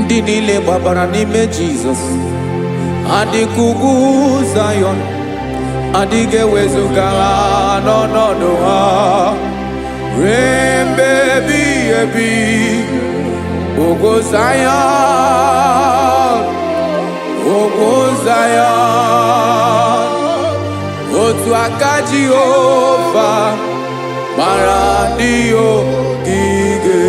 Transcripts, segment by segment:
ndị niile gbabara n'ime Jizọs adịghị ugwu Zayọn, adịghị ewezuga ha n'ọnọdụ ha ruo mgbe ebighị ebi. Ugwu Zayọn, ugwu Zayọn, otu aka Jehova gbara ndị ogige.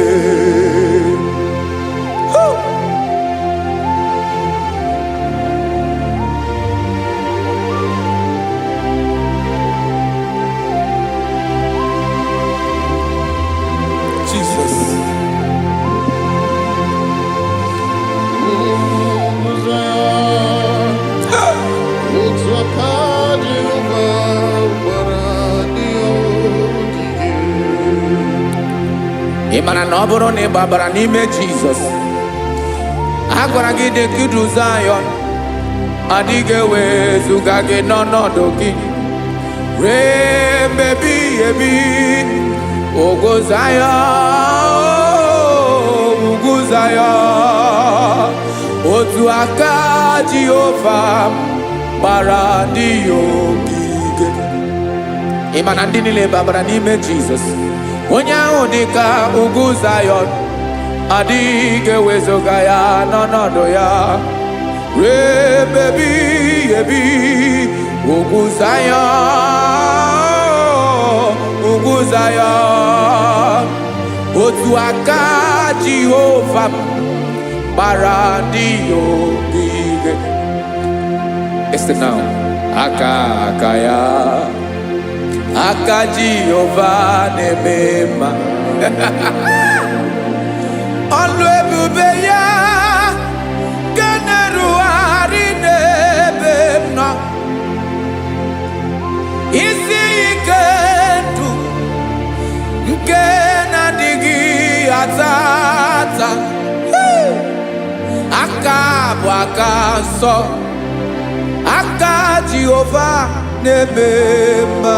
Jesus. Ị mara na ọ bụrụ na ị gbabara n'ime Jizọs, a gwara gị dị ka Zayọn, adịghị ewezuga gị n'ọnọdụ gị ruo mgbe ebighị ebi. Ugwu Zayọn, ugwu Zayọn, otu aka Jehova gbara ndị ogige. Ị ma na ndị niile gbabara n'ime Jizọs, onye ahụ dị ka ugwu Zayọn, adịghị ewezuga ya n'ọnọdụ ya ruo mgbe ebighị ebi. Ugwu Zayọn, ugwu Zayọn, otu aka Jehova gbara ndị ogige. Listen now. Aka ya, aka Jehova na-eme mma. Ọlụ ebube ya ga na-erugharị n'ebe m nọ. Isi ike ndụ nke na-adịghị ata ata. Aka bụ aka nsọ, aka Jehova na-eme mma.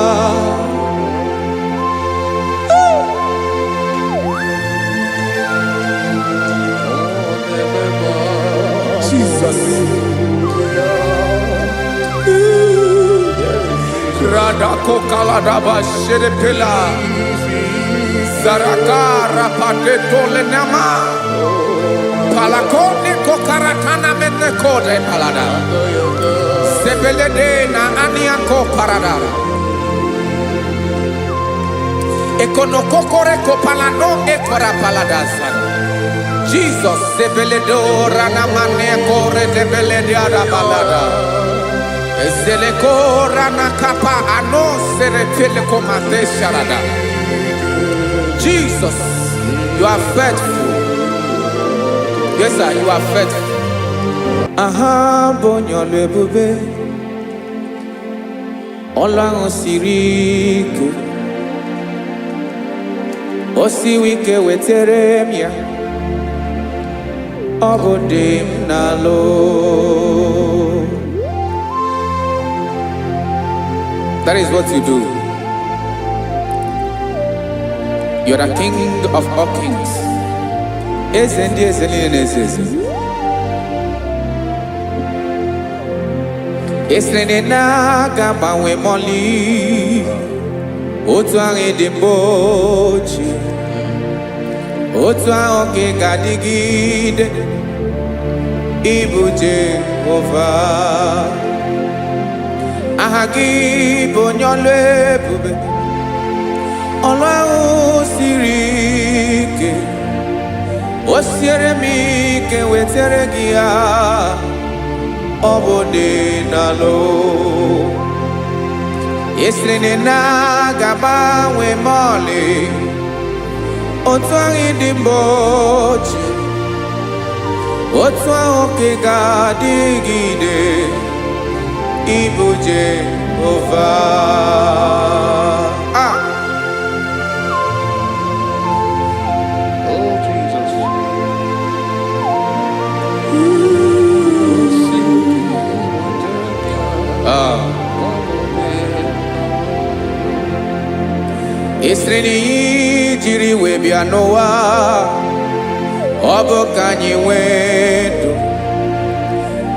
Jesus. Radako kaladaba sherepela zarakara pateto lenama palakone kokaratana mene kode palada sebelede na aniako parada ekonokokore kopalano ekora paladasa. Jesus sebeledo rana mane kore debelede arabalada ezeleko rana kapa ano serepele komate sharada. Jesus, you are faithful. Yes sir, you are faithful. Aha bonyolo ebube, Ọlọ́run siri ike, o siwi ike wetere m ya, ọ bụ dị m n'alụ. That is what you do. You are the King of all kings. Eze ndị eze niile na-eze eze. Esere na-aga gbanwe mọlị, otu ahụ dị mgbe ochie, otu ahụ ka ị ga-adịgide. Ịbụ Jehova, aha gị bụ onye ọlụ ebube, ọlụ ahụ siri ike, o siere m ike wetere gị ya, ọ bụ dị n'alụ. Esiri na-aga gbanwe mọlị, otu ahụ dị mgbe ochie, otu ahụ ka ị ga-adịgide. Ịbụ Jehova. Oh Jesus. Esiri jiri wee bịa n'ụwa, ọ bụ ka anyị nwee ndụ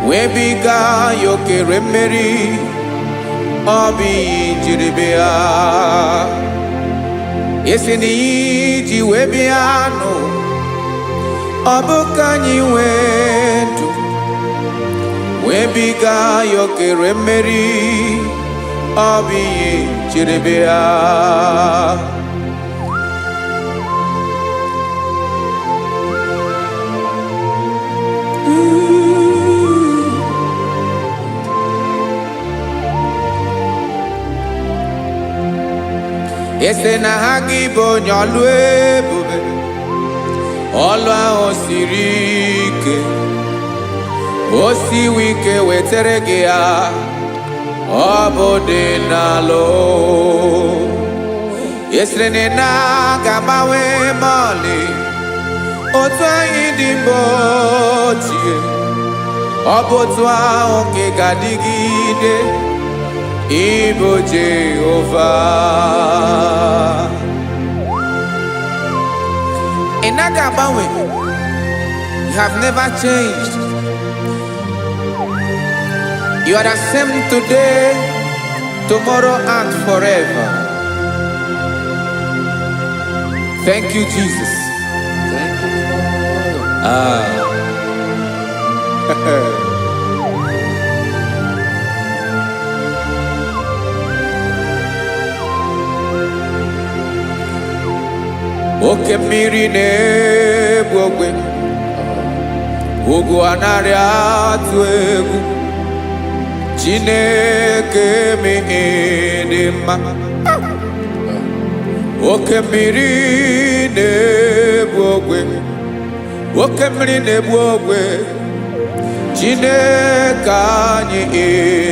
webiga ya okere mmeri, ọ bụ ihe jiri bịa. Esi na ihe ji wee bịa nụ, ọ bụ ka anyị nwee ndụ webiga ya okere mmeri, ọ bụ ihe jiri bịa. Ese na ha gị bụ onye ọlụ ebube, ọlụ ahụ siri ike, o siwe ike wetere gị ya, ọ bụ dị n'alụ. Esere na ga-agbanwe ma ọlị, otu anyị dị mgbe ochie, ọ bụ otu ahụ ka ị ga-adịgide, Igbo Jehova. Ị naghị agbanwe, you have never changed. You are the same today, tomorrow and forever. Thank you, Jesus. Thank you, Lord. Oke mmiri na-egbu ogwe, ugwu anaghị atụ egwu, Chineke mee dị mma. Oke mmiri na-egbu ogwe, oke mmiri na-egbu ogwe, Chineke anyị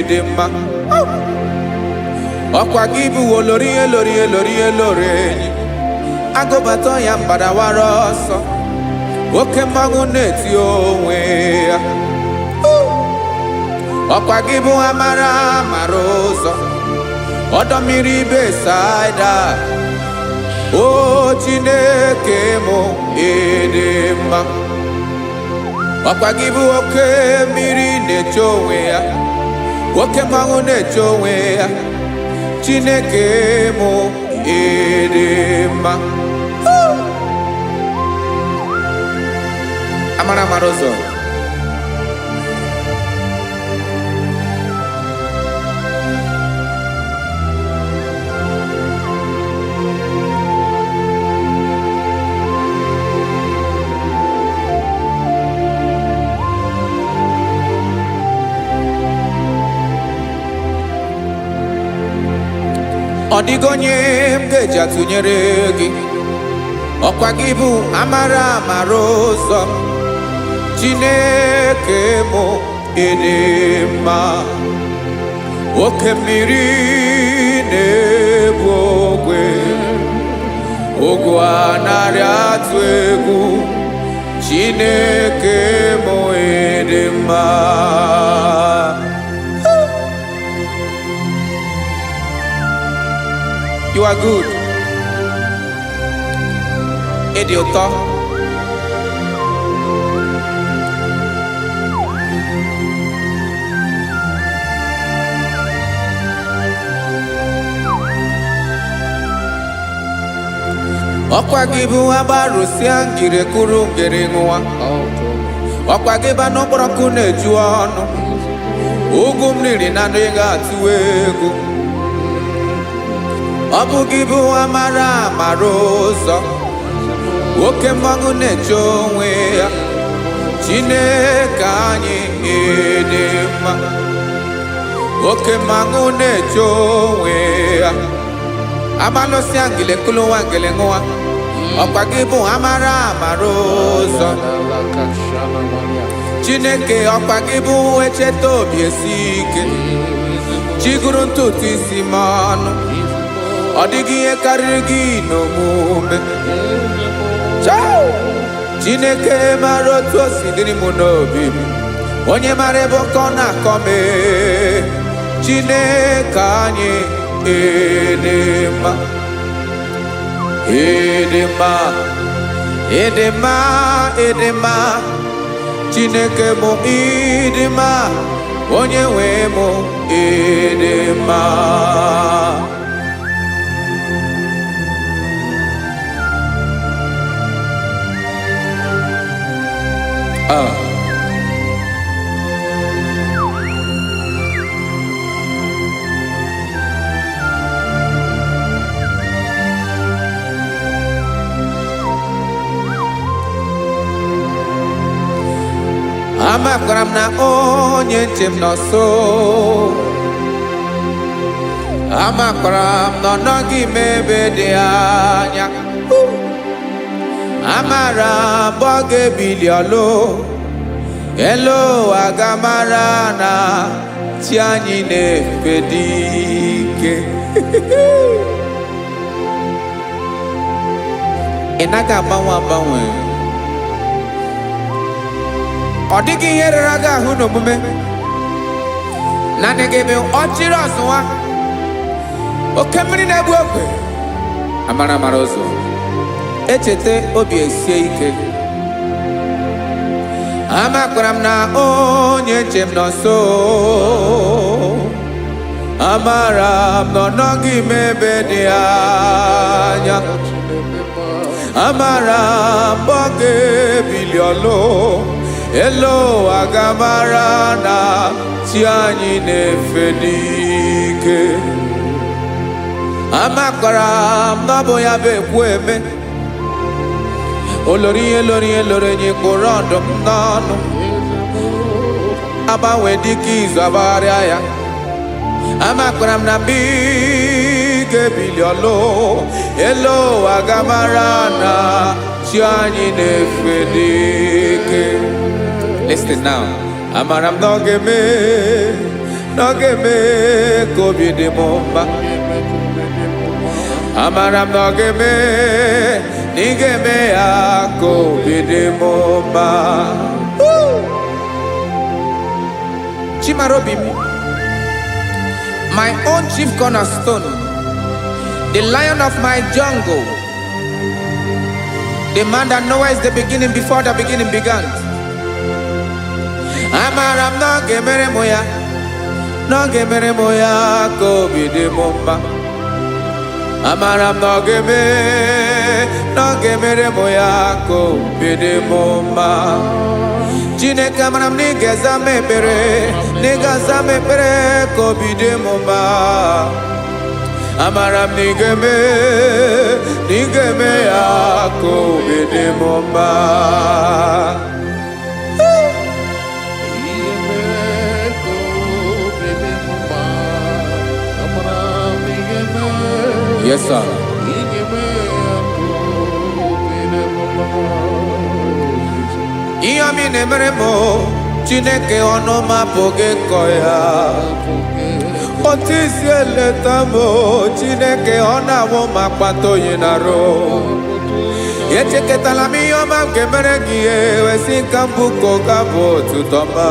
dị mma. Ọkwa gị bụ olori elori elori elori enyi, agụbata ya mbadawara ọsọ, oke mmanwụ na-eti onwe ya. Ọkwa gị bụ amara amara ụzọ, ọdọ mmiri Besaida, o Chineke mụ ịdị mma. Ọkwa gị bụ oke mmiri na-eche onwe ya, oke mmanwụ na-eche onwe ya, Chineke mụ ịdị mma. Amara amara ụzọ, ọ dịghị onye m ga-eji atụnyere gị. Ọkwa gị bụ amara amara ụzọ, Chineke mụ ịdị mma. Oke mmiri na-egbu ogwe, ugwu anaghị atụ egwu, Chineke mụ ịdị mma. You are good. Ịdị ụtọ. Ọkwa gị bụ agbarụsịa ngiri kụrụ ngiri nwa. Ọkwa gị bụ n'okporoko na-eju ọnụ, ugwu mmiri na adịghị atụ egwu. Ọ bụ gị bụ amara amara ụzọ, oke mmanwụ na-eche onwe ya, Chineke anyị ịdị mma. Oke mmanwụ na-eche onwe ya, amalụsịa ngile kụlụ nwa ngile nwa. Ọkwa gị bụ amara amara ụzọ, Chineke. Ọkwa gị bụ echeta obi esi ike, chigụrụ ntutu isi m ọnụ, ọ dịghị ihe karịrị gị n'omume. Chineke mara otu o si dịrị m n'obi m, onye mara ebe ọkọ na-akọ m. Chineke anyị ịdị mma, ịdị mma, Edema, edema, Chineke mụ idima, onye nwe mụ edema. Amakwara m na onye nche m nọ nso. Amakwara m na ọ nọghị m ebe dị anya. Amara m mgbe ọ ga-ebili ọlụ. Elu aga mara na chi anyị na-efe dị ike. Ị naghị agbanwe agbanwe. Ọ dịghị ihe rere gị ahụ n'omume. Naanị gị bụ ọchịrị ọzụwa. Oke mmiri na-egbu ogwe. Amara amara ụzọ. Echete obi esie ike. Amakwara m na onye nche m nọ nso. Amara m na ọ nọghị m ebe dị anya. Amara m mgbe ọ ga-ebili ọlụ. Elo aga mara na chi anyị na-efe n'ike. Amakwara m na ọ bụ ya bụ ekwu eme. Olori ihe lori ihe lori enyi kpụrụ ọdụm n'ọnụ. Agbanwe dịka izu agbagharịa ya. Amakwara m na mgbe ị ga-ebili ọlụ. Elo aga mara na chi anyị na-efe n'ike. Listen now. Amara m na ọ ga-eme ka obi dị m mma. Amara m na ọ ga-eme na ị ga-eme ya ka obi dị m mma. Chimara obi m, my own chief cornerstone, the lion of my jungle, the man that knows the beginning before the beginning began. Amara m na ọ ga-emere m ya, na ọ ga-emere m ya ka obi dị m mma. Amara m na ọ ga-emere m ya ka obi dị m mma. Chineke amara m na ị ga-aza m ekpere, na ị ga-aza m ekpere ka obi dị m mma. Amara m na ị ga-eme ya ka obi dị m mma. Yes, sir. Ihe ọmị na-emere m Chineke ọnụ m apụghị ịkọ ya. Otu isi eleta m Chineke ọ na-awụ m akpata oyi n'arụ. Echeketala m ihe ọma m ga-emere gị ewesị ka m bụkọ ga-abụ otuto ọma.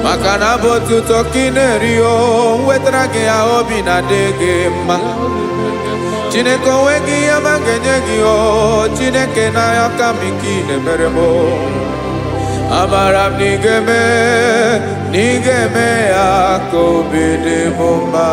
Maka na abụ otuto ka ị na-eri o, wetara gị ya obi na-adị gị mma. Chineke onweghị ihe ọma ga-enye gị o, Chineke n'anya ka m ike ị na-emere m. Amara m na ị ga-eme ya ka obi dị m mma.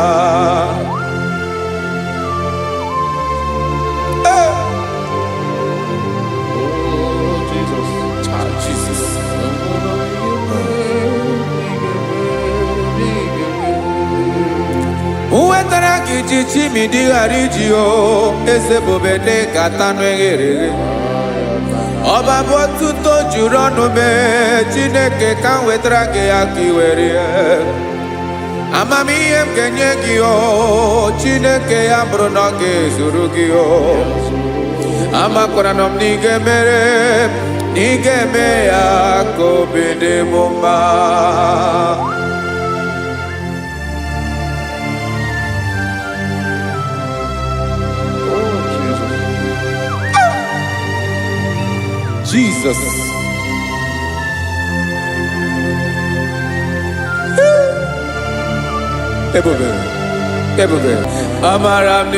Wetara gị ji chimidi ghara iji o, eze bobede ka tanụ eghere eghe. Ọba bụ otuto juru ọnụ mee, Chineke ka m wetara gị ya ka ị were ya. Amamihe m ga-enye gị o, Chineke ya bụrụ na ọ ga-ezuru gị o. Amakwara na m na ị ga-eme ya ka obi dị m mma. Jesus. Ebube. Ebube. Amara m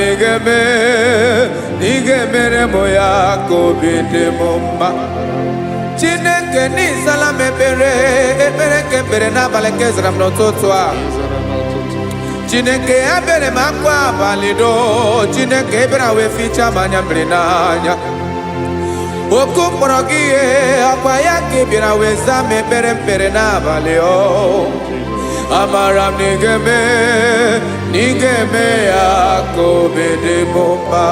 n'ige mere mo ya ka obi dị m mma. Chineke n'ịzala m ekpere nke ekpere n'abalị nke zara m n'ụtụtụ a. Chineke ya bere m akwa abalị do. Chineke ebere wee ficha m anya mmiri n'anya. Oku mkpọrọ gị ihe akwa ya ka ị bịara wee zaa m ekpere mkpere n'abalị o. Amara m n'ige eme ya ka obi dị m mma.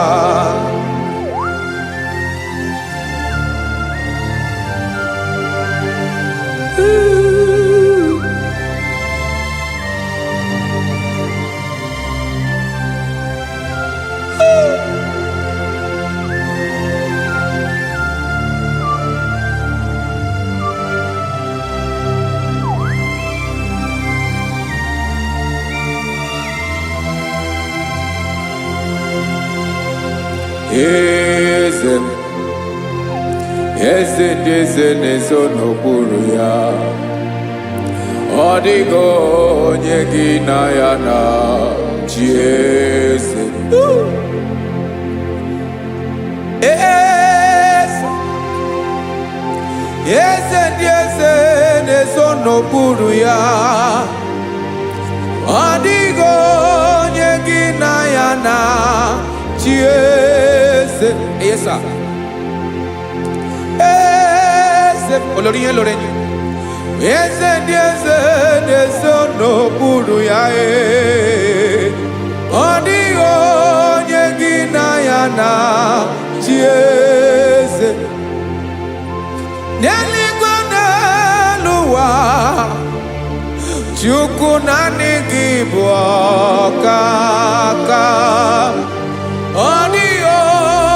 Eze ndị eze na-ezo n'okpuru ya. Ọ dịghị onye gị na ya na-achị eze. Eze ndị eze na-ezo n'okpuru ya. Ọ dịghị onye gị na ya na-achị eze. Yes, sir. Olórí yẹn lórí ẹni. Eze ndị eze na-ezo n'okpuru ya. Ọ dịghị onye gị na ya na-achị eze. N'eluigwe n'elu ụwa, Chukwu naanị gị bụ ọkaka. Ọ dịghị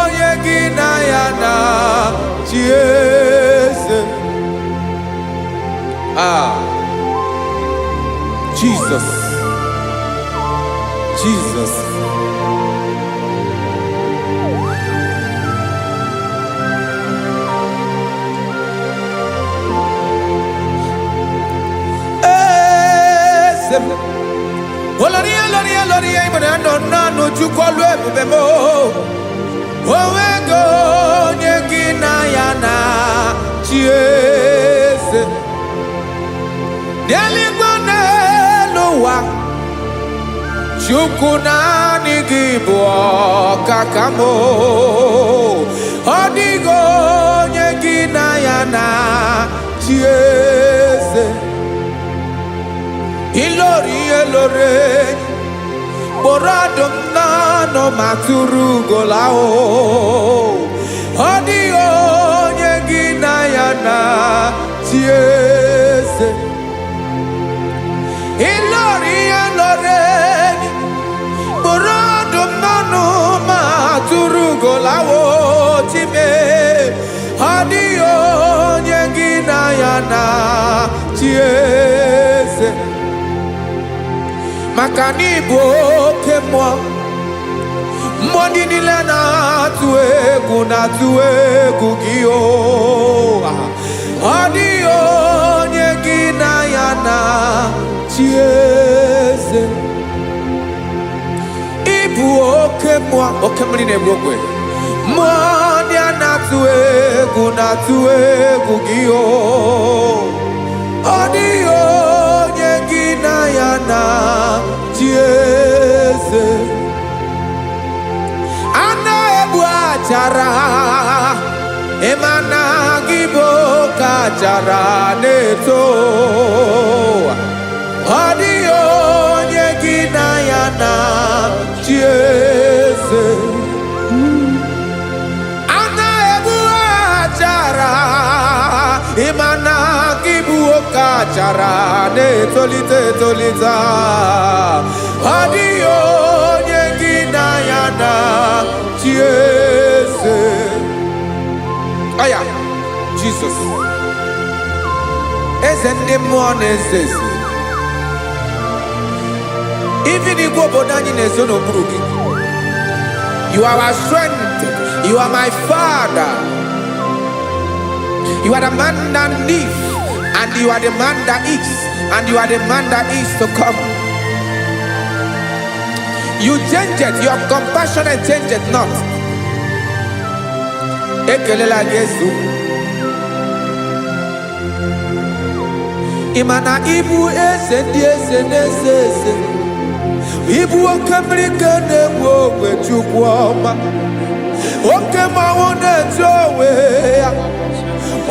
onye gị na ya na-achị eze. Jesus. Olórí ibùdó nánú Chukwu olu ebube mo. Onwego onye gị na ya na-achị eze. N'eluigwe n'elu ụwa, Chukwu naanị gị bụ ọkaka m. Ọ dịghị onye gị na ya na-achị eze. Ilori kpọrọ ọdụm n'ọnụ ma tụrụ ugola o. Ọ dịghị onye gị na ya na-achị eze. Ilori kpọrọ ọdụm n'ọnụ ma tụrụ ugola o. Chime, ọ dịghị onye gị na ya na-achị eze. Maka na ị bụ oke mmụọ, mmụọ ndị niile na-atụ egwu gị o. Ọ dịghị onye gị na ya na-achị eze. Ị bụ oke mmụọ, oke mmiri na-egbu ogwe. Mmụọ ndị a na-atụ egwu gị o. Ọ dịghị onye gị na ya na-achị eze. A na-egbu achara, ịma na gị bụ oke achara na-eto. Ọ dịghị onye gị na ya na-achị eze. A na-egbu achara, ịma na gị bụ oke achara na-etolite etolite. Ọ dịghị onye gị na ya na-achị eze. Aya, Jesus. Eze ndị mmụọ na-eze eze. Even igwe obodo anyị na-ezo n'okpuru gị. You are our strength. You are my Father. You are the man that lives, and you are the man that is, and you are the man that is to come. You change it, your compassion and change it not. Ekelela Yesu. Imana ibu eze ndi eze n'eze eze. Ibu okemirike na-enwe ogwe Chukwu ọma. Oke mmanwụ na-eji onwe ya.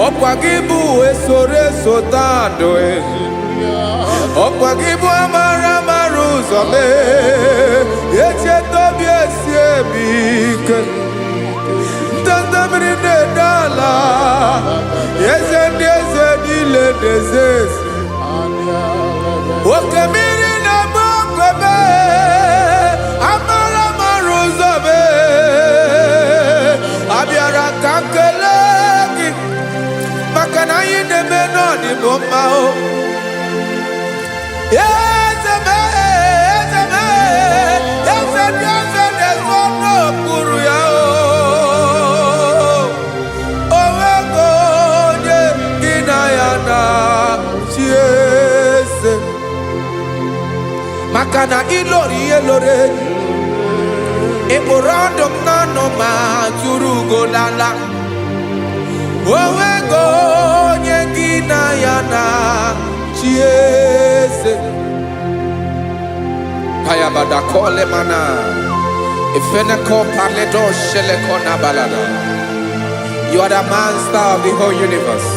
Ọkwa gị bụ esoro eso taa ndụ ezi. Ọkwa gị bụ amara amara ụzọ mee. Echeta obi esi ebi ike. Ndanda mmiri na-ede ala. Eze ndị eze niile na-eze eze. Oke mmiri na-agba ọkụ mee. Amara amara ụzọ mee. Abịara ka m kelee gị. Maka na anyị na-eme n'ọdịbụ mma o. Eze mee, eze mee, eze ndị eze na-ezo n'okpuru ya o. O nwego onye gị na ya na-achị eze. Maka na ịlọrọ ihe lọrọ enyi. Ịkpụrụ ọdụm n'ọnụ ma tụrụ ugo n'ala. O nwego onye gị na ya na-achị eze. Payabada kole mana. Ifeneko paledo sheleko na balada. You are the master of the whole universe.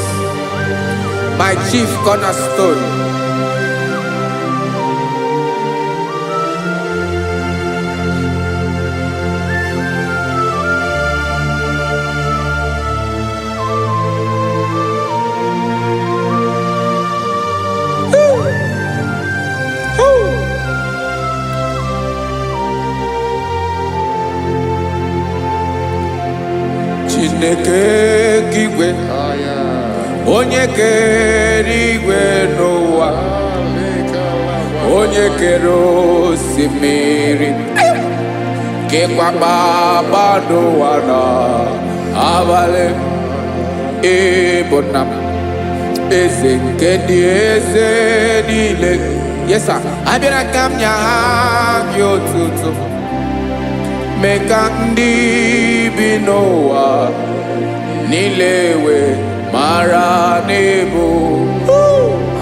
My chief cornerstone. Chineke igwe onye kere igwe n'ụwa, onye kere osimiri, kekwa kpakpando ụwa n'abalị. Ịbụ nna m, eze nke ndị eze niile. Yes sir, abịara ka m nye gị otuto. Mee ka ndị bi n'ụwa niile wee mara n'ịbụ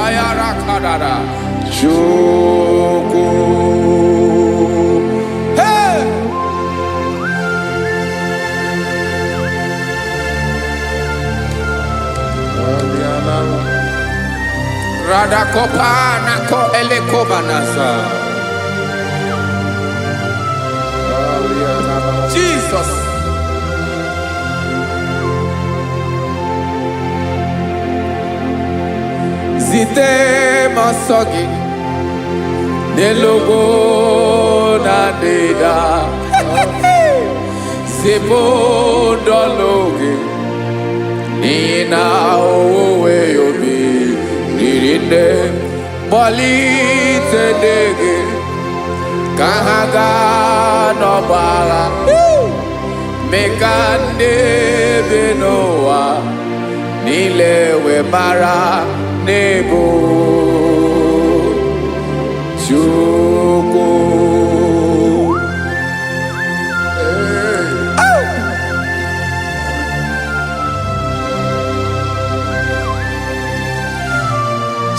ayara kadara Chukwu. Hey! Radakopa nako elekobanasa. Jesus. Zite masogi nelogo na deda. Zipo dologe nina owe yobi nirinde bolite dege kahaga no bala. Mekande benoa nilewe mara nebo Chukwu.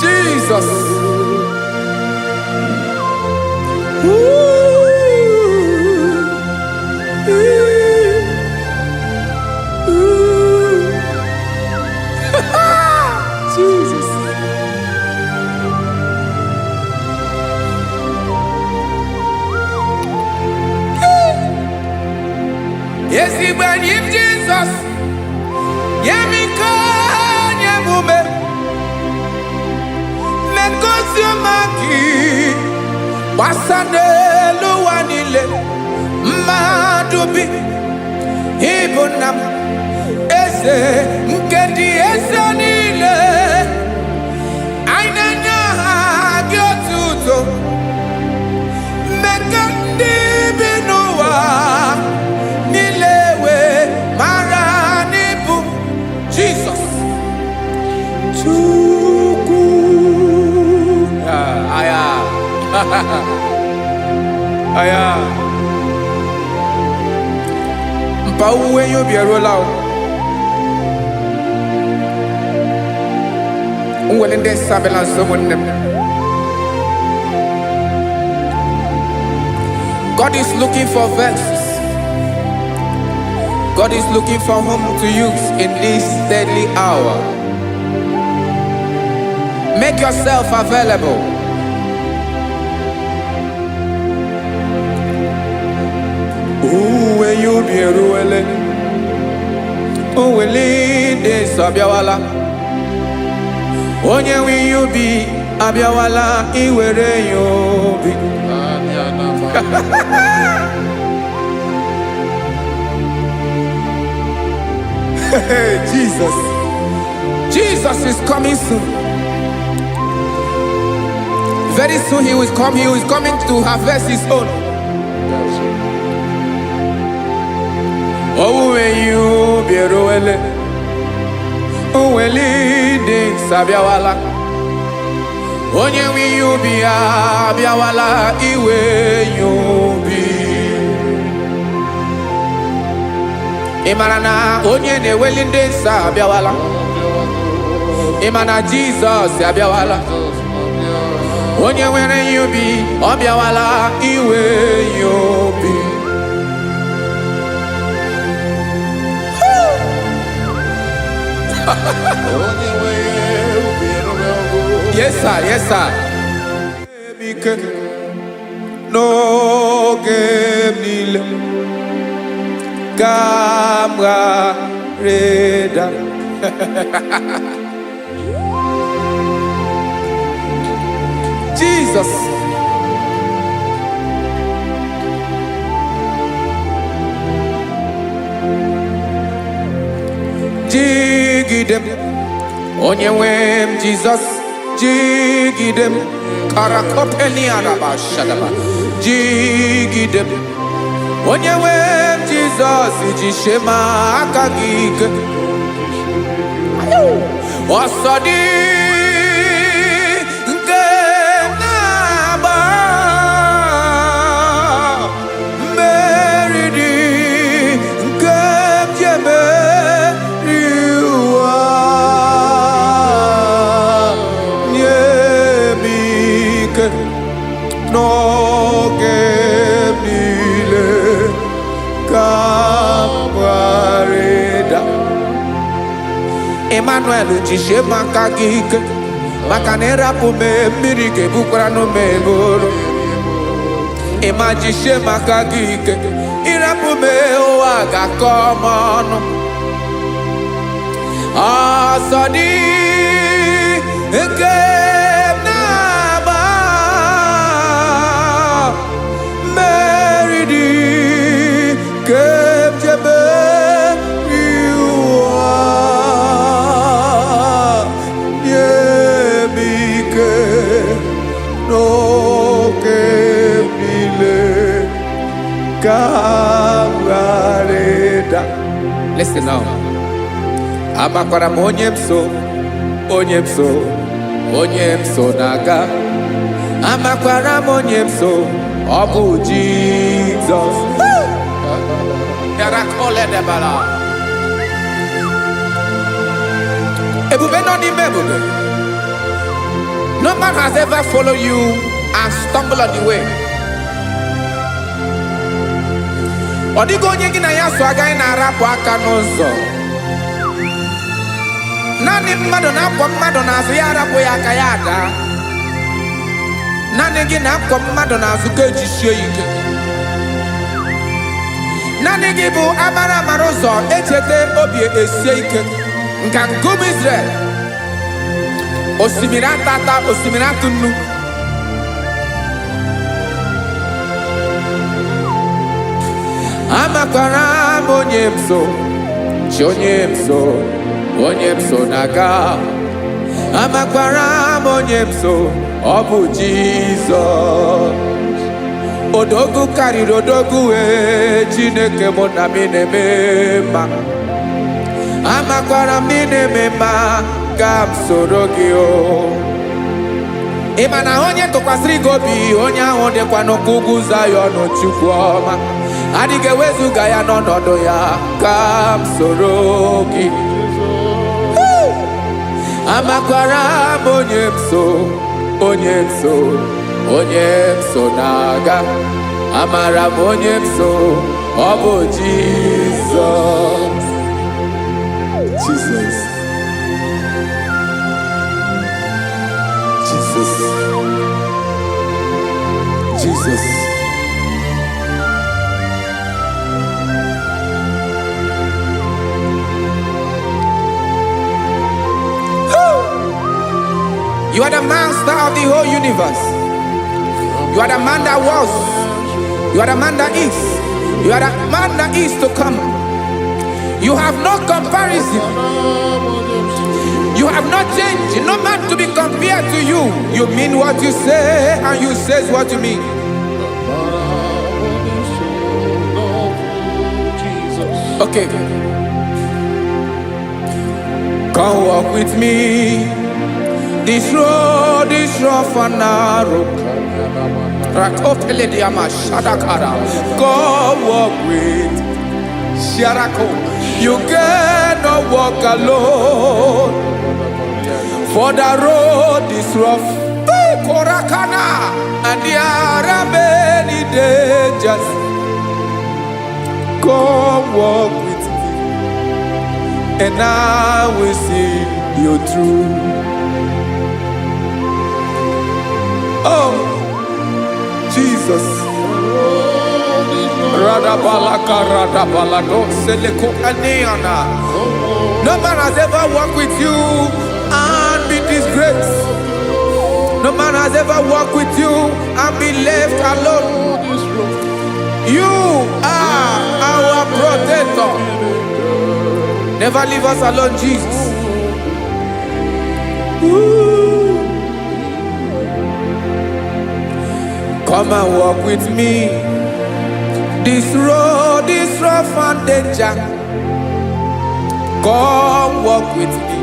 Jesus. Jesus. Yes, he when him Jesus. Yemiko nyemume. Mekosio maki. Wasane luwanile. Madubi. Ibunam. Eze nkedi eze niile. Ainanya hagi otuto. Mekandi binuwa. Nilewe maranibu. Jesus. Chukwu. Aya. aya mpa uwe yo bierola o unwele nde sabela someone. God is looking for verses. God is looking for whom to use in this deadly hour. Make yourself available. Uwe you be ruele. Uwe linde sabiawala. Onye wi you be abiawala iwere you be. Jesus. Jesus is coming soon. Very soon he will come. He is coming to harvest his own. Oh, when you be roele, oh, when leading sabiawala, onye wi you be abiawala iwe you be. Imarana onye ne welinde sabiawala. Imana Jesus abiawala. Onye were you be abiawala iwe you be. Yes sir, yes sir. No game nile Camera Reda. Jesus. Jigidem onye wem Jesus jigidem karakopeni araba shadaba jigidem onye wem Jesus jishema akagike osodi nke naba meridi nke jeme no gemile kamareda Emmanuel jishe makagike makanera pume mirike bukrano meboro Ema jishe makagike irapume oaga komono asadi eke Listen now. Amakwara onyemso naga. Amakwara onyemso obu Jesus. Yarakole debala. Ebube no ni mebube. No man has ever followed you and stumbled on the way. Odigo onye gị na ya so agaghị na-arapụ aka n'ụzọ. Naanị mmadụ na-akwọ mmadụ n'azụ ya arapụ ya aka ya ada. Naanị gị na-akwọ mmadụ n'azụ ka ejisie ike. Naanị gị bụ amara ụzọ echete obi esie ike. Nka ngụm Israel. Osimiri atata, osimiri atụ nnu. Amakwara onyemso, onyemso naga. Amakwara onyemso, obu Jesus. Odogu karịrị odogu Chineke mụ na mi na-eme mma. Amakwara m na-eme mma ka m soro gị o. ịma na onye tụkwasịrị gị obi onye ahụ dịkwa n'ụkwụ ugwu Zayọn Chukwu ọma adịghị ewezuga ya n'ọnọdụ ya ka m soro gị amakwara m onye m so na-aga amara m onye m so ọ bụ Jizọs Jesus. You are the master of the whole universe. You are the man that was. You are the man that is. You are the man that is to come. You have no comparison. You have not changed. No man to be compared to you. You mean what you say and you say what you mean. Okay. Come walk with me. This road is rough and narrow. Come walk with Sharako. You cannot walk alone. For the road is rough. Korakana. And there are many dangers. Come walk with me. And I will see you through. Oh, Jesus. No man has ever walked with you and be disgraced. No man has ever walked with you and be left alone. You are our protector. Never leave us alone, Jesus. Ooh. Come and walk with me. This road is rough and danger. Come walk with me.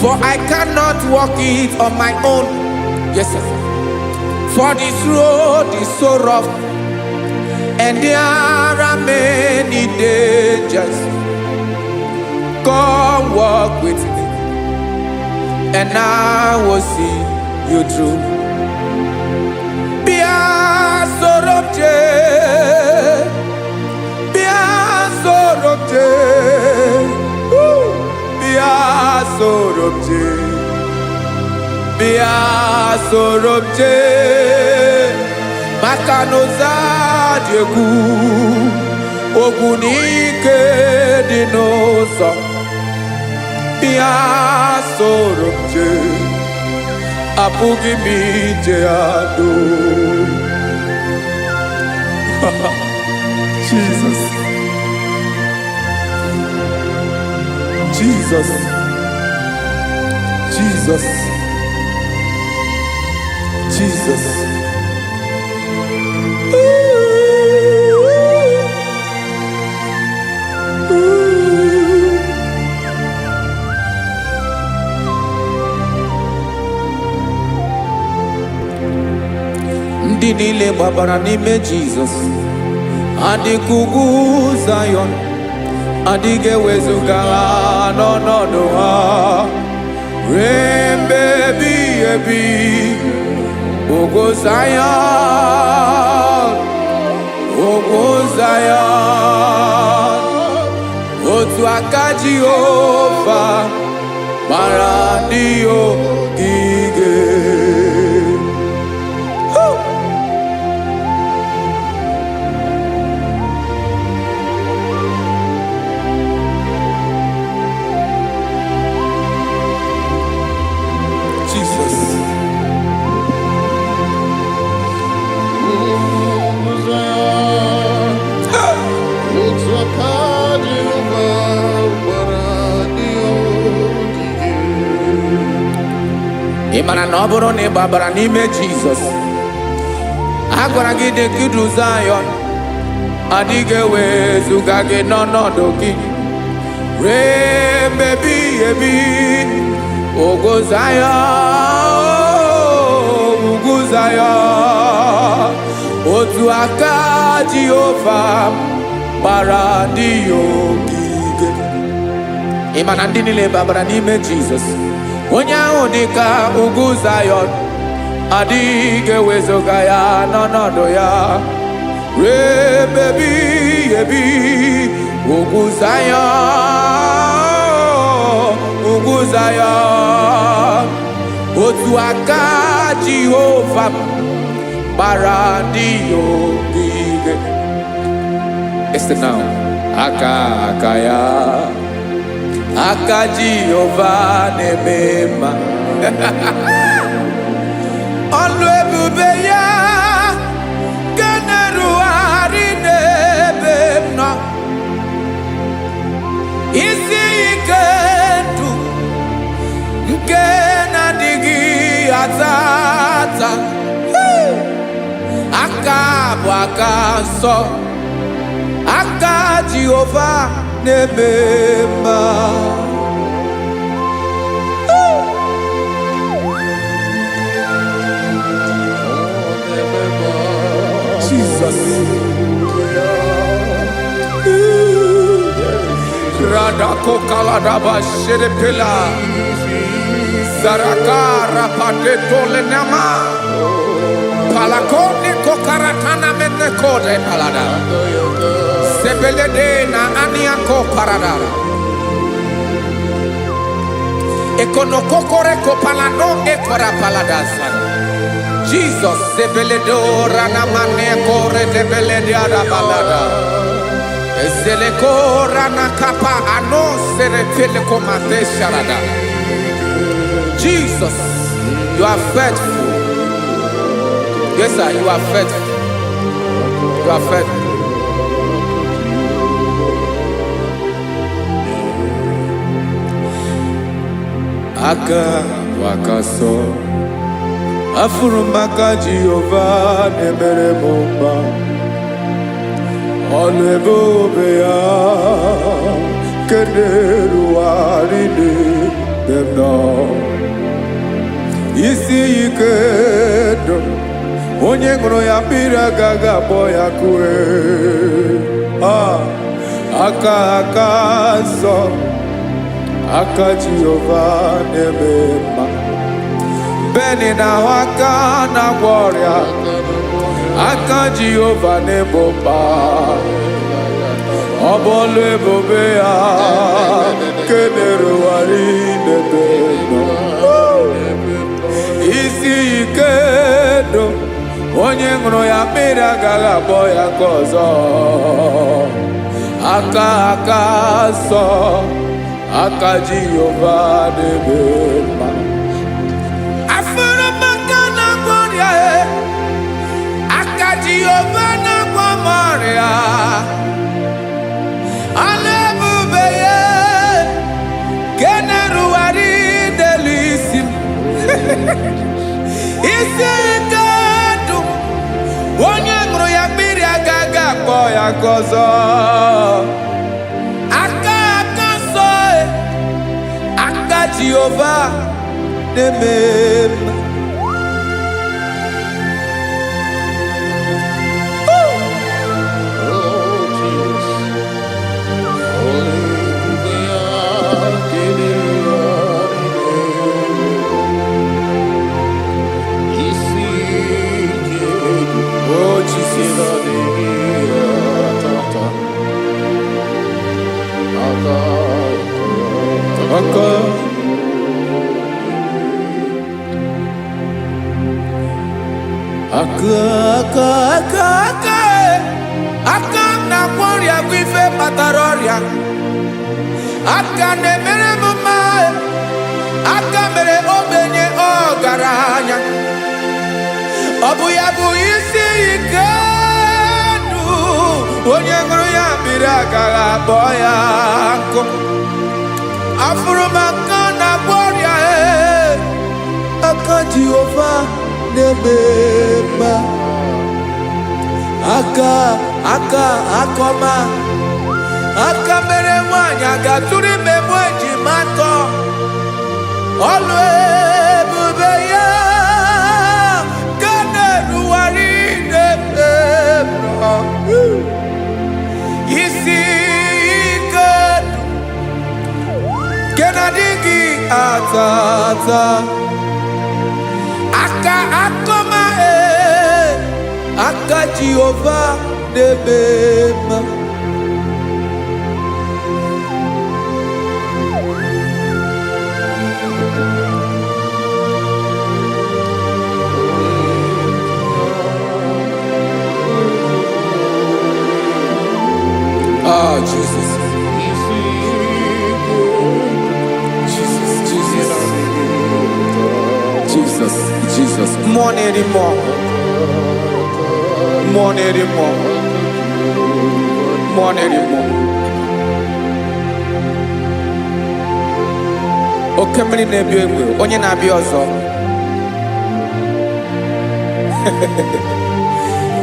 For I cannot walk it on my own. Yes, sir. For this road is so rough. And there are many dangers. Come walk with me. And I will see you through. Sorobje Makanoza Diegu Ogunike Dinosa Bia Sorobje Apugi Mijeado Jesus. Ndị niile gbabara n'ime Jesus adịghị ugwu Zayọn adịghị ewezuga ha n'ọnọdụ ha ruo mgbe ebighị ebi. Ugwu Zayọn otu aka Jehova mara ndị ogige. Ịmara na ọ bụrụ na ị gbabara n'ime Jizọs agwara gị dị ka idu Zayọn adịghị ewezuga gị n'ọnọdụ gị ruo mgbe ebighị ebi. Ugwu Zayọn aka Jehova gbara ndị ogige. Ị ma na ndị niile babara n'ime Jizọs, onye ahụ dị ka ugwu Zayọn, adịghị ewezuga ya n'ọnọdụ ya ruo ebe ebighị ebi. Ugwu Zayọn, ugwu Zayọn, otu aka Jehova gbara ndị ogige. Listen now, aka ya, aka Jehova na-eme mma. Ọlụ ebube ya ga na-erugharị n'ebe m nọ. Isi ike ndụ nke na-adịghị ata ata. Aka bụ aka nsọ, aka Jehova na-eme mma. Jesus. Radako kaladaba sherepela Zarakara pateto lenama Palakone kokaratana mene kode palada Sebelede na aniako parada Ekonokokore kopalano ekora paladasa. Jesus sebeledo ranamane kore debelede arabalada Ezeleko ranakapa ano serepele komate sharada. Jesus, you are faithful. Yes sir, you are faithful. You are faithful. Aka wakaso afurumaka Jehova nemere mumba. Ọlụ ebube ya kenerughari n'ebe m nọ. Isi ike ndụ onye ṅụrụ ya mmiri agaghị abọ ya kue. Aka nsọ, aka Jehova na-eme mma. Beni na-ahụ aka na-agwọ ọrịa, aka Jehova na-egbo mkpa. Ọ bụ ọlụ ebube ya kenerughari n'ebe m nọ. Isi ike ndụ onye ṅụrụ ya mmiri agaghị abọ ya ka ọzọ. Aka nsọ, aka Jehova na-eme mma. Afụrụmaka na-agwọ ọrịa, aka Jehova na-agwọ m ọrịa. Ọlụ ebube ya kenerughari n'elu isi m. Isi ike ndụ onye ṅụrụ ya mmiri agaghị akpọ ya ka ọzọ. Aka nsọ, aka Jehova na-eme mma. Aka na-agwọ ọrịa bụ ife kpatara ọrịa. Aka na-emere m mma. Aka mere ogbenye ọgaranya. Ọ bụ ya bụ isi ike ndụ onye ṅụrụ ya mmiri agaghị akpọ ya nkụ. Afụrụmaka na-agwọ ọrịa, aka Jehova na-eme mma. Aka ọma, aka mere nwanyị ga-atụrụ ime mụ ejima atọ. Ọlụ ebube ya ga na-erugharị n'ebe m tata aka akoma aka Jehovah debema oh Jesus. Jesus, more anymore, more anymore, more anymore. Okemri na-ebi egbe, onye na-abịa ọzọ.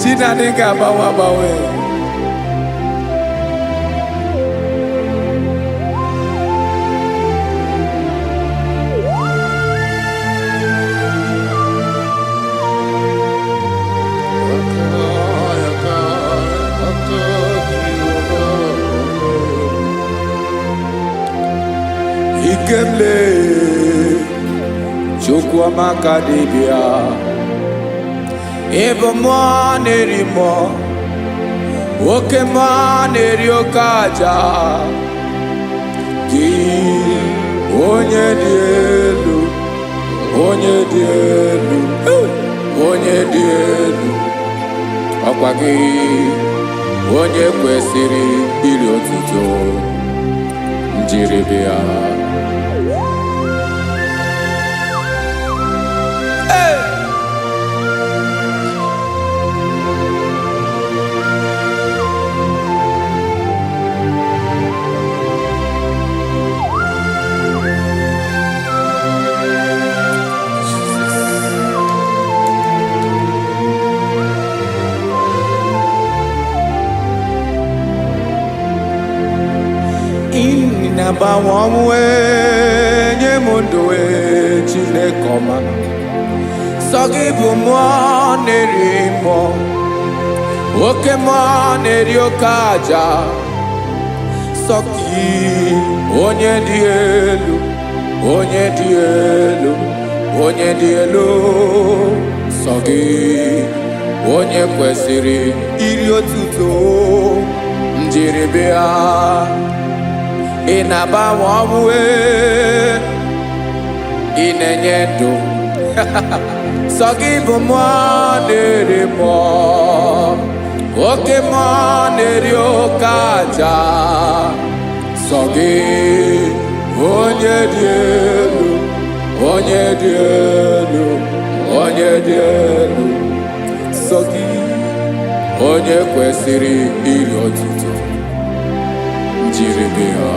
Chinadị ga-agbanwe agbanwe. Ikemle Chukwuamaka dibịa ịbụ mmụọ na-eri mmụọ oke mmụọ na-eri oke aja gị onye dị elu onye dị elu onye dị elu ọkwa gị onye kwesịrị iri otuto njiri bịa. Inagbanwe ọnwụ nye m ndụ Chineke ọma sọ gị bụ mmụọ na-eri mmụọ oke mmụọ na-eri oke aja sọ gị onye dị elu onye dị elu onye dị elu sọ gị onye kwesịrị iri otuto njiri bịa. Ị na-agbanwe ọnwụ ị na-enye ndụ sọ gị bụ mmụọ na-eri mmụọ oke mmụọ na-eri oke aja sọ gị onye dị elu onye dị elu onye dị elu sọ gị onye kwesịrị iri otuto njiri bịa.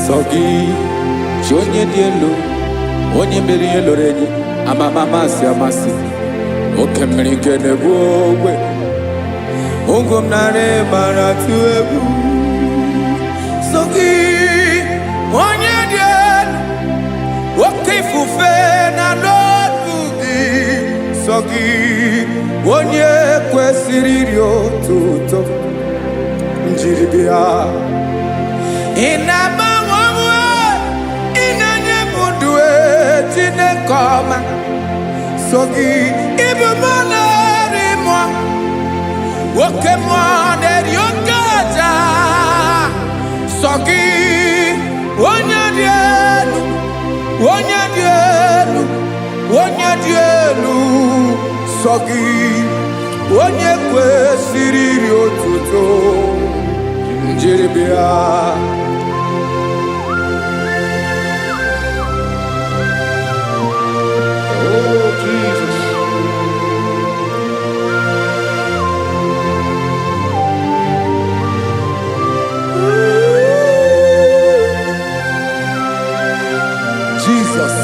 Sọ gị chi onye dị elu onye mere ihe lụrụ enyi amama amasị amasị oke mmiri nke na-egbu ogwe ụgụ m nara mara tụ egwu. Sọ gị onye dị elu oke ifufe na n'ọdụ gị sọ gị onye kwesịrị iri otuto njiri bịa. Ị na-agbanwe ọnwụ ị na-enye m ndụ Chineke ọma sọ gị ịbụ mmụọ na-eri mmụọ oke mmụọ na-eri oke aja sọ gị onye dị elu onye dị elu onye dị elu sọ gị onye kwesịrị iri otuto njiri bịa. Oh, Jesus. Jesus.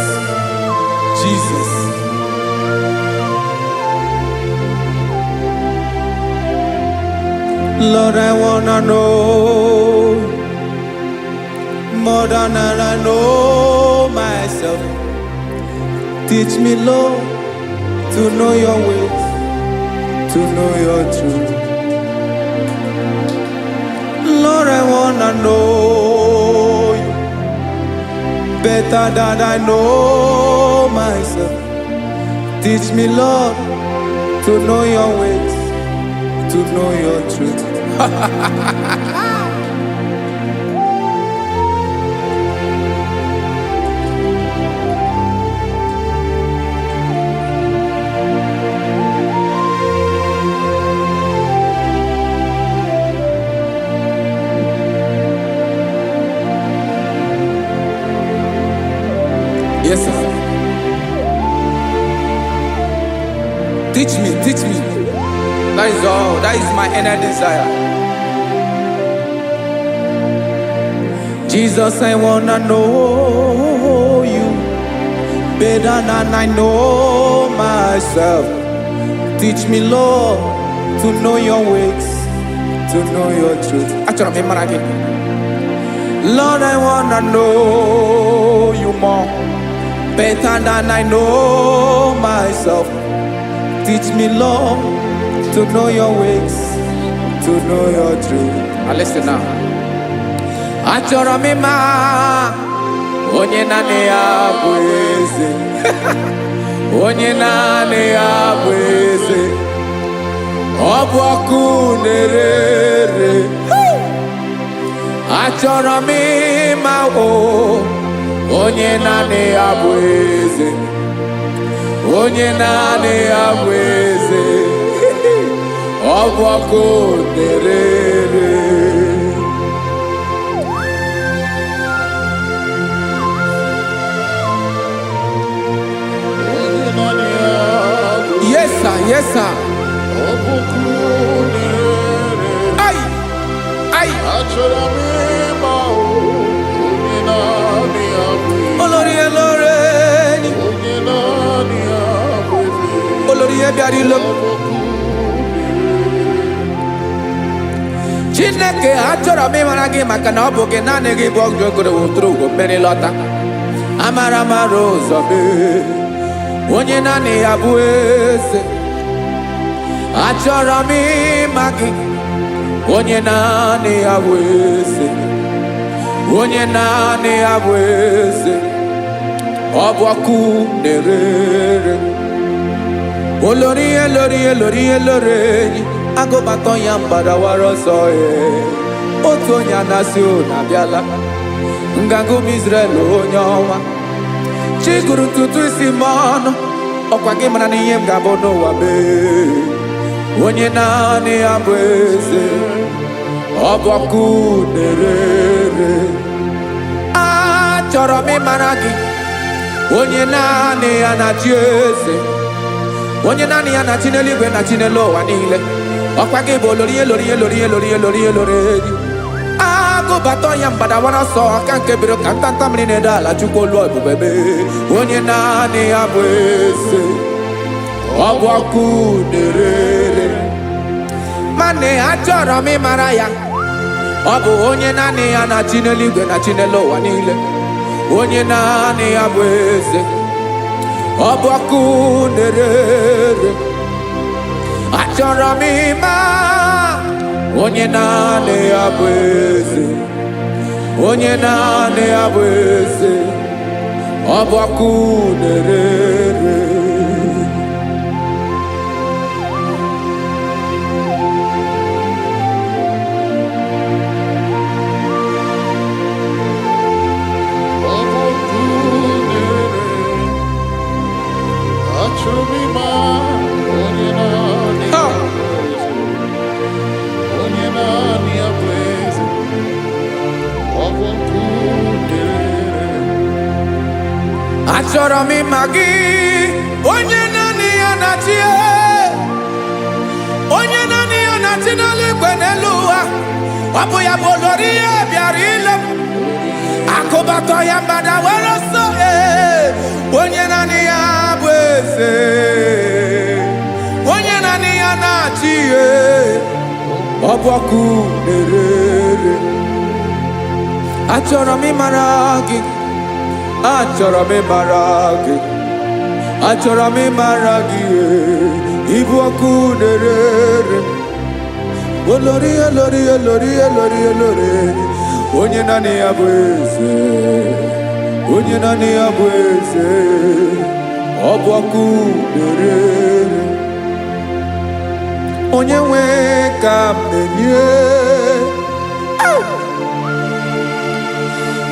Lord, I wanna know more than I know myself. Teach me, Lord, to know your ways, to know your truth. Lord, I wanna know you better than I know myself. Teach me, Lord, to know your ways, to know your truth. Yes, sir. Teach me, teach me. That is all. That is my inner desire. Jesus, I wanna know you better than I know myself. Teach me, Lord, to know your ways, to know your truth. Actually, I'm again. Lord, I wanna know you more, better than I know myself. Teach me, Lord, to know your ways, to know your truth. Listen now. Achọrọ m ịma onye naanị ya bụ eze. Onye naanị ya bụ eze. Ọ bụ ọkụ na-ere. Achọrọ m ịma onye naanị ya bụ eze. Onye naanị ya bụ eze. Ọ bụ ọkụ na-ere. Yes, sir. Yes, sir. Ay, ay. Olórí elóore ni. Olórí ebiari lo. Chineke achọrọ m ịmara gị maka na ọ bụ gị naanị gị bụ ọgụ ogoro wotoro ugo mmeri lọta. Amara mara ụzọ mee. Onye naanị ya bụ eze. Achọrọ m ịma gị. Onye naanị ya bụ eze. Onye naanị ya bụ eze. Ọ bụ ọkụ na-ere. Olórí elórí elórí elóore enyi. Agụbatọ ya mgbadawara ọsọ ya. Otu onye anasị ụlọ abịala. Nganga ụmụ Izrel onye ọma. Chiguru ntutu isi m ọnụ. Ọkwa gị mara na ihe m ga-abụ n'ụwa mee. Onye naanị ya bụ eze. Ọ bụ ọkụ na-ere. Achọrọ m ịmara gị. Onye naanị ya na-achị eze. Onye naanị ya na-achị n'eluigwe na chi n'elu ụwa niile. Ọkwa gị bụ olórí elórí elórí elórí elórí elórí enyi. Agụbatọ ya mgbadawara ọsọ aka nke biri ka ntanta mmiri na-ede ala Chukwu olu ebube mee. Onye naanị ya bụ eze. Ọ bụ ọkụ na-ere. Mane achọrọ m ịmara ya. Ọ bụ onye naanị ya na-achị n'eluigwe na chi n'elu ụwa niile. Onye naanị ya bụ eze. Ọ bụ ọkụ na-ere. Achọrọ m ịma onye naanị ya bụ eze. Onye naanị ya bụ eze. Ọ bụ ọkụ na-ere. Achọrọ m ịma gị. Onye naanị ya na-achị. Onye naanị ya na-achị n'eluigwe n'elu ụwa. Ọ bụ ya bụ olórí ya bịara ile m. Akụbatọ ya mgbadawara ọsọ. Onye naanị ya bụ eze. Onye naanị ya na-achị. ọbụ ọkụ na-ere. Achọrọ m ịmara gị, achọrọ m ịmara gị, achọrọ m ịmara gị, ịbụ ọkụ na-ere. Olori olori olori olori olori, onye naanị ya bụ eze, onye naanị ya bụ eze, ọbụ ọkụ na-ere. Onye nwe ka m na-enye,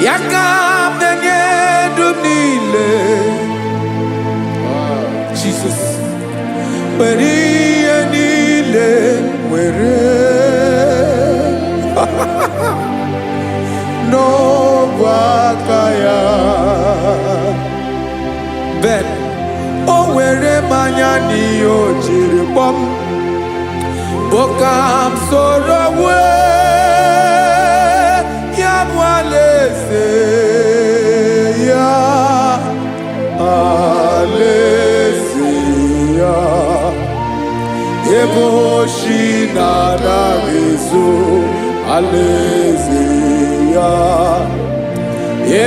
ya ka m na-enye ndụ m niile. Jesus, were ihe niile were n'ọbụ aka ya. Ben, o were mmanya n'ihe o jiri kpọọ m, boka m soro wee ya bụ alaeze ya, alaeze ya, ebe oshi na-anaghị ezo, alaeze ya,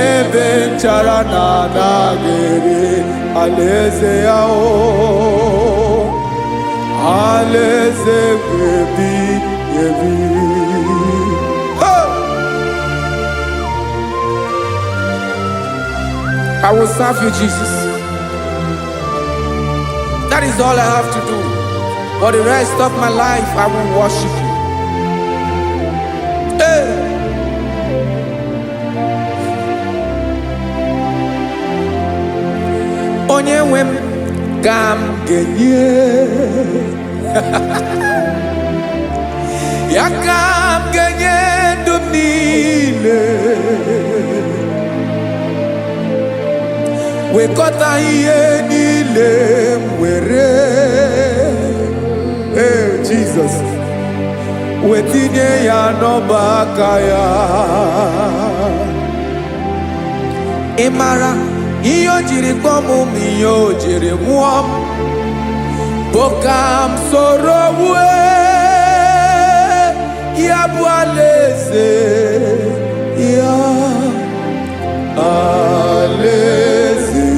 ebe nchara na-anaghị ere, alaeze ya o. Alaeze ebi ebi. I will serve you, Jesus. That is all I have to do. For the rest of my life, I will worship you. Hey. Onye nwe m ka m ga-enye, ya ka m ga-enye ndụ m niile. Wekọta ihe niile m were, Jesus, wetinye ya n'ọba aka ya. Ị mara ihe o jiri kpọọ m, ihe o jiri nwụọ m, boka m soro wee ya bụ alaeze ya, alaeze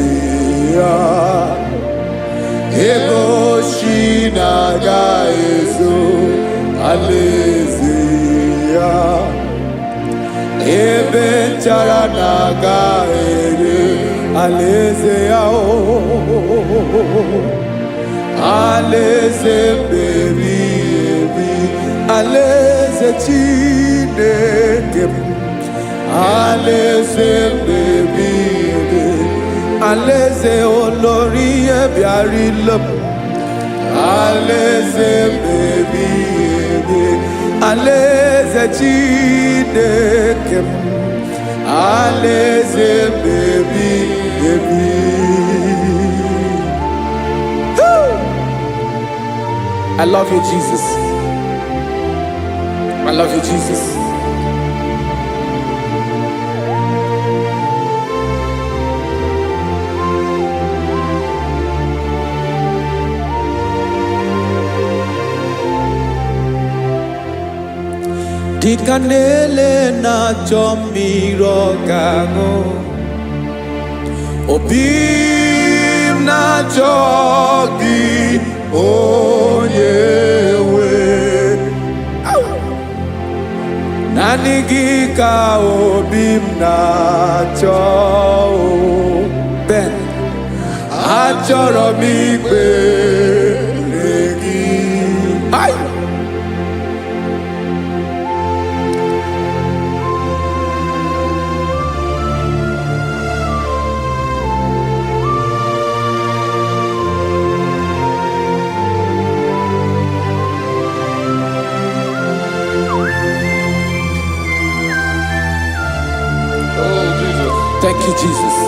ya, ebe oshi na-agaghị ezo, alaeze ya, ebe nchara na-agaghị ere, alaeze ya o. Alaeze ebi ebi, alaeze Chineke m, alaeze ebi ebi, alaeze olori ebiarịla m, alaeze ebi ebi, alaeze Chineke m, alaeze ebi ebi. I love you, Jesus. I love you, Jesus. Dịka na-ele na-achọ mmiri ọ ga-aṅụ, obi m na-achọ gị, onye nwe. Naanị gị ka obi m na-achọ. Ben, achọrọ m ikpere gị. Thank you, Jesus.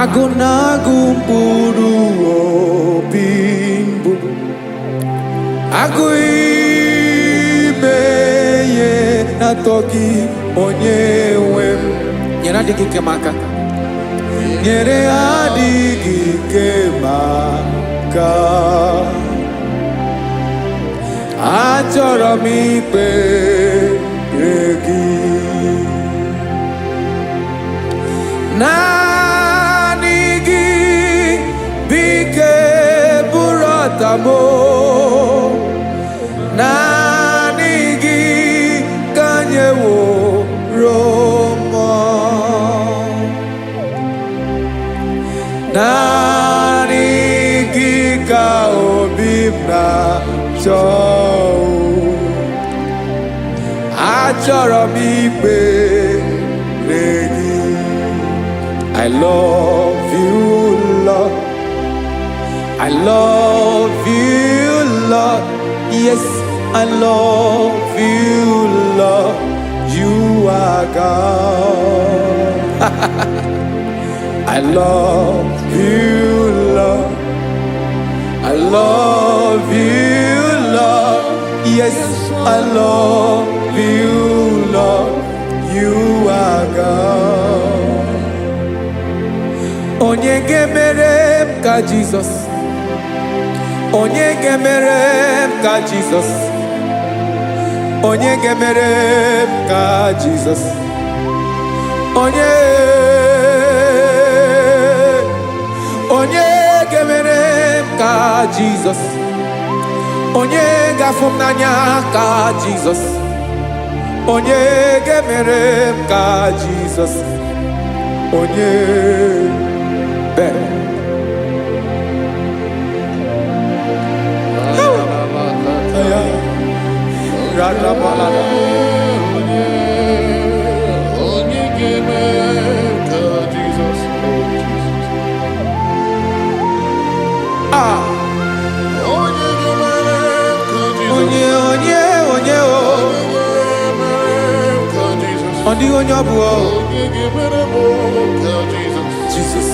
Agụ na-agụ mkpụrụ obi mbụ, agụ ime ihe na-atọ gị, onye nwe m. Nyere adịghị ike m aka. nyere adịghị ike maka achọrọ m ikpere gị naanị gị bike bụrụ ọtamo naanị gị ka nyeworo m naanị gị ka obi m na-achọ achọrọ m ikpere gị I love you Lord I love you Lord yes I love you Lord you are God I love you Lord I love you Lord yes I love you Lord you are God onye ga-emere m ka Jesus onye ga-emere m ka Jesus onye ga-emere m ka Jesus onye ga-emere m ka Jesus onye ga-afụ m n'anya ka Jesus onye ga-emere m ka Jesus onye ọ dịghị onye ọ bụ Jesus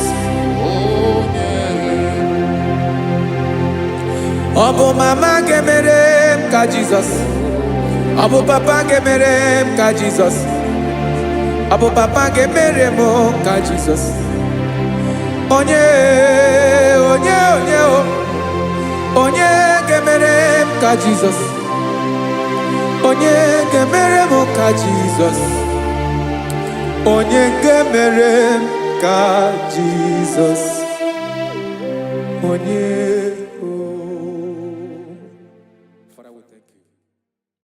ọ bụ mama ga-emere m ka Jesus ọ bụ papa ga-emere m ka Jesus ọ bụ papa ga-emere m ka Jesus onye ga-emere m ka Jesus onye ga-emere m ka Jesus onye ga-emere m ka Jesus onye